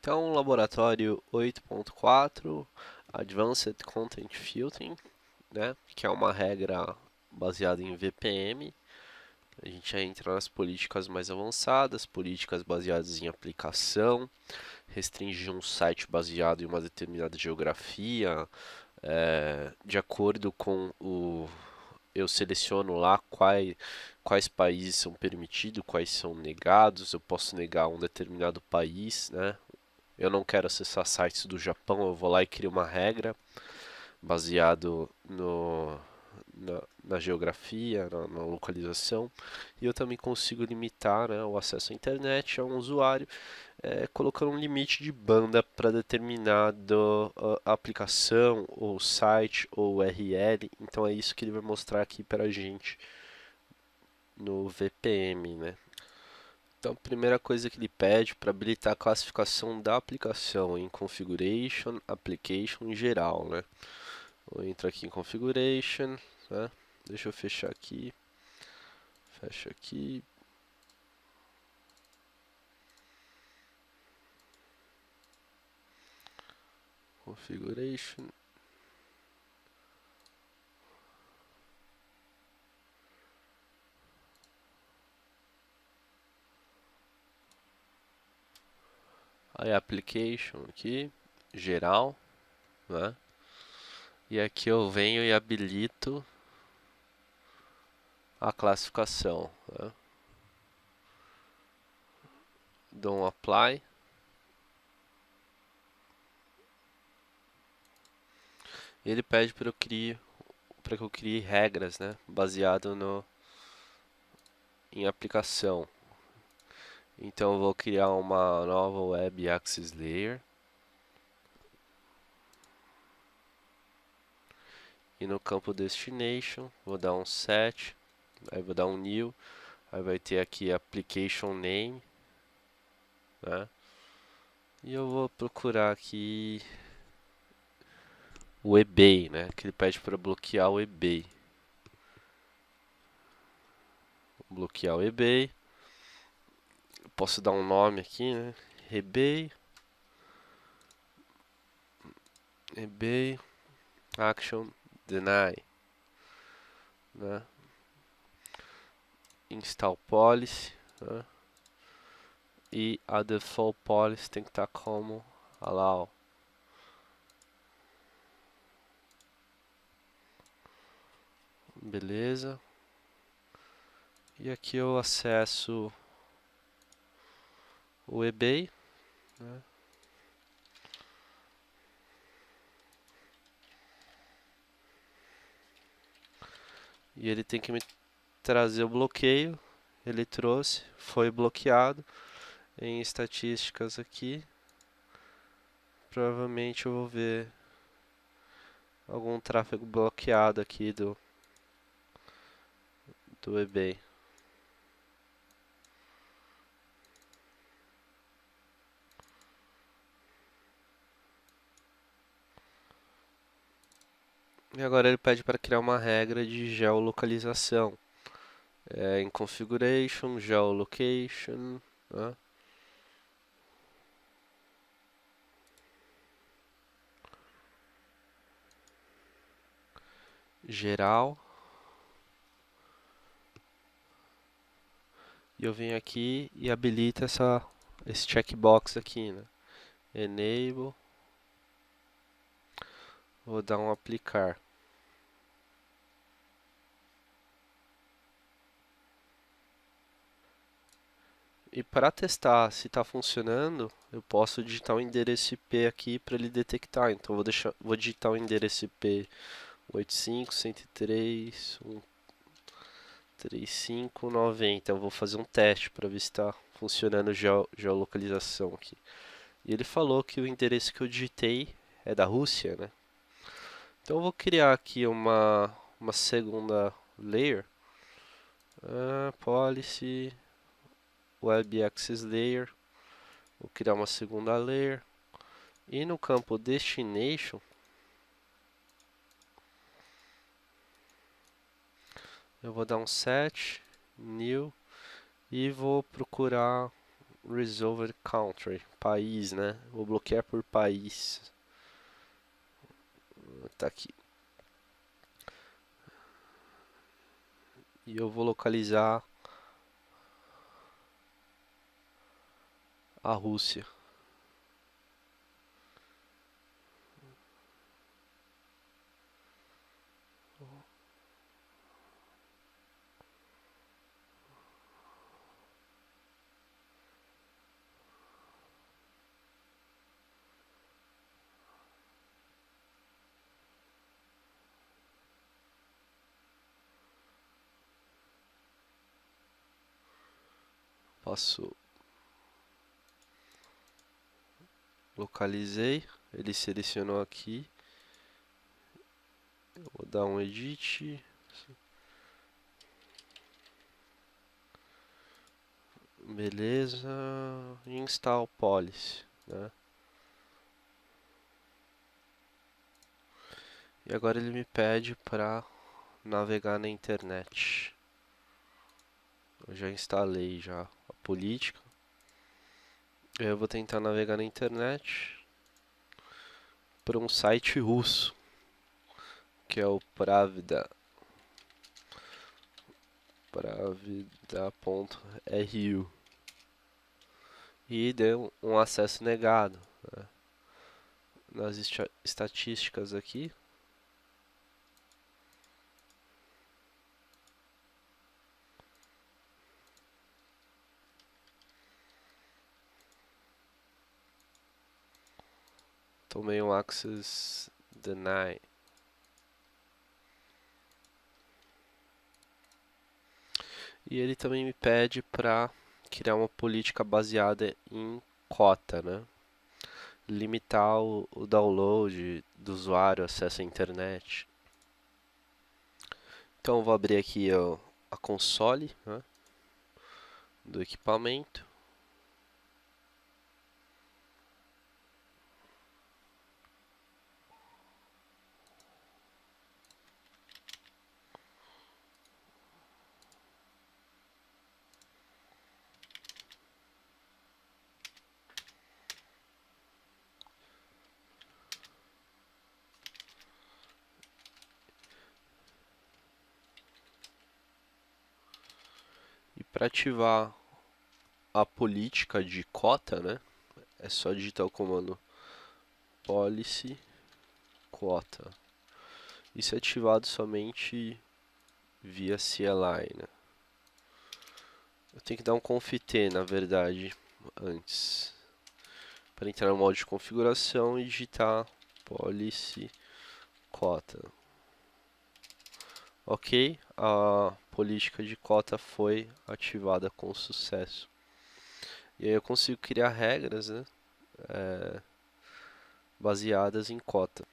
Então, laboratório 8.4, Advanced Content Filtering, né, que é uma regra baseada em VPM. A gente já entra nas políticas mais avançadas, políticas baseadas em aplicação, restringir um site baseado em uma determinada geografia, de acordo com o eu seleciono lá quais países são permitidos, quais são negados. Eu posso negar um determinado país, né? Eu não quero acessar sites do Japão, eu vou lá e crio uma regra baseado na geografia, na localização. E eu também consigo limitar, né, o acesso à internet a um usuário, colocando um limite de banda para determinada aplicação, ou site, ou URL. Então é isso que ele vai mostrar aqui para a gente no VPM, né? Então, a primeira coisa que ele pede para habilitar a classificação da aplicação em Configuration, Application em geral, né? Eu entro aqui em Configuration, né? Deixa eu fechar aqui, fecha aqui. Configuration. Aí Application aqui, geral, né? E aqui eu venho e habilito a classificação, né? Dou um Apply. E ele pede para que eu crie regras, né? Baseado em aplicação. Então eu vou criar uma nova Web Access Layer. E no campo Destination, vou dar um set, aí vou dar um new, aí vai ter aqui Application Name, né? E eu vou procurar aqui o eBay, né? Que ele pede para bloquear o eBay. Vou bloquear o eBay. Eu posso dar um nome aqui, né? eBay Action Deny, né? Install Policy, né? E a default policy tem que estar como allow. Beleza. E aqui eu acesso o eBay, né? E ele tem que me trazer o bloqueio. Ele trouxe, foi bloqueado. Em estatísticas aqui, provavelmente eu vou ver algum tráfego bloqueado aqui do eBay. E agora ele pede para criar uma regra de geolocalização. Em Configuration, Geolocation, né? Geral. E eu venho aqui e habilito esse checkbox aqui, né? Enable. Vou dar um aplicar. E para testar se está funcionando, eu posso digitar o endereço IP aqui para ele detectar. Então vou digitar o endereço IP 85.135.90. Eu vou fazer um teste para ver se está funcionando a geolocalização aqui. E ele falou que o endereço que eu digitei é da Rússia, né? Então eu vou criar aqui uma segunda layer. Policy Web Access Layer. Vou criar uma segunda layer. E no campo Destination, eu vou dar um set, new, e vou procurar Resolved country, país, né? Vou bloquear por país. Tá aqui. E eu vou localizar a Rússia. Passo. Localizei. Ele selecionou aqui. Vou dar um edit. Beleza. Install policy, né? E agora ele me pede para navegar na internet. Eu já instalei já a política. Eu vou tentar navegar na internet para um site russo, que é o pravda.ru. E deu um acesso negado, né? Nas estatísticas aqui, tomei um access deny. E ele também me pede para criar uma política baseada em cota, né? Limitar o download do usuário, acesso à internet. Então eu vou abrir aqui a console, né, do equipamento. E para ativar a política de cota, né, é só digitar o comando policy quota. Isso é ativado somente via CLI, né? Eu tenho que dar um conft na verdade antes para entrar no modo de configuração e digitar policy cota. Ok, a política de cota foi ativada com sucesso. E aí eu consigo criar regras, né, baseadas em cota.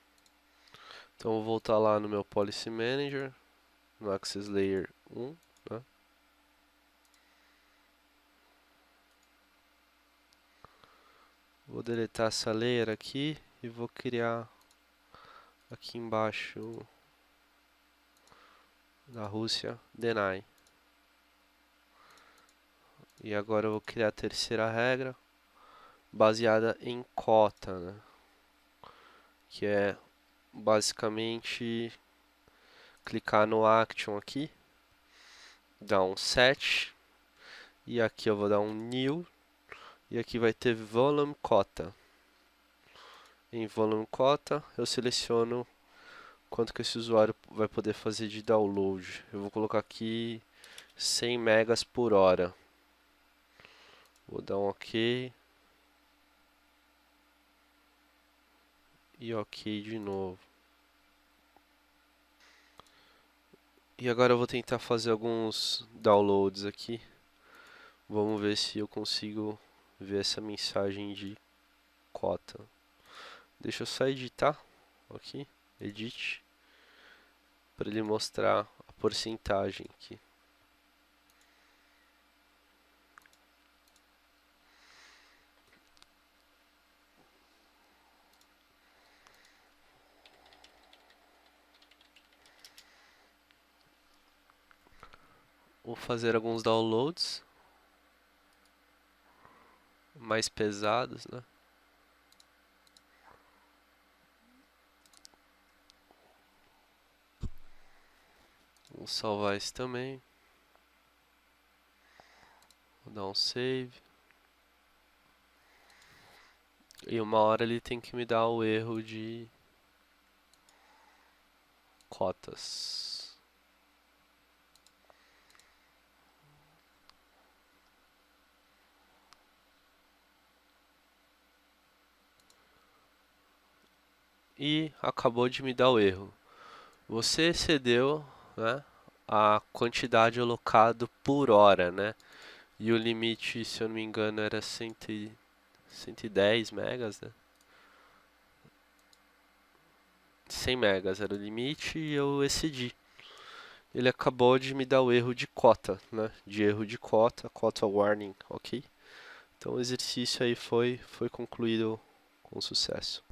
Então eu vou voltar lá no meu Policy Manager, no Access Layer 1, né? Vou deletar essa layer aqui e vou criar aqui embaixo da Rússia deny. E agora eu vou criar a terceira regra baseada em cota, né? Que é basicamente clicar no action aqui, dar um set, e aqui eu vou dar um new, e aqui vai ter volume quota. Em volume quota eu seleciono quanto que esse usuário vai poder fazer de download. Eu vou colocar aqui 100 megas por hora. Vou dar um OK. E OK de novo. E agora eu vou tentar fazer alguns downloads aqui. Vamos ver se eu consigo ver essa mensagem de cota. Deixa eu só editar aqui, edit, para ele mostrar a porcentagem aqui. Vou fazer alguns downloads. mais pesados, né? Vamos salvar esse também. Vou dar um save. E uma hora ele tem que me dar o erro de cotas. E acabou de me dar o erro. Você excedeu, né, a quantidade alocada por hora, né? E o limite, se eu não me engano, era 110 megas, né? 100 megas era o limite e eu excedi. Ele acabou de me dar o erro de cota, né? De erro de cota, cota warning, ok? Então o exercício aí foi concluído com sucesso.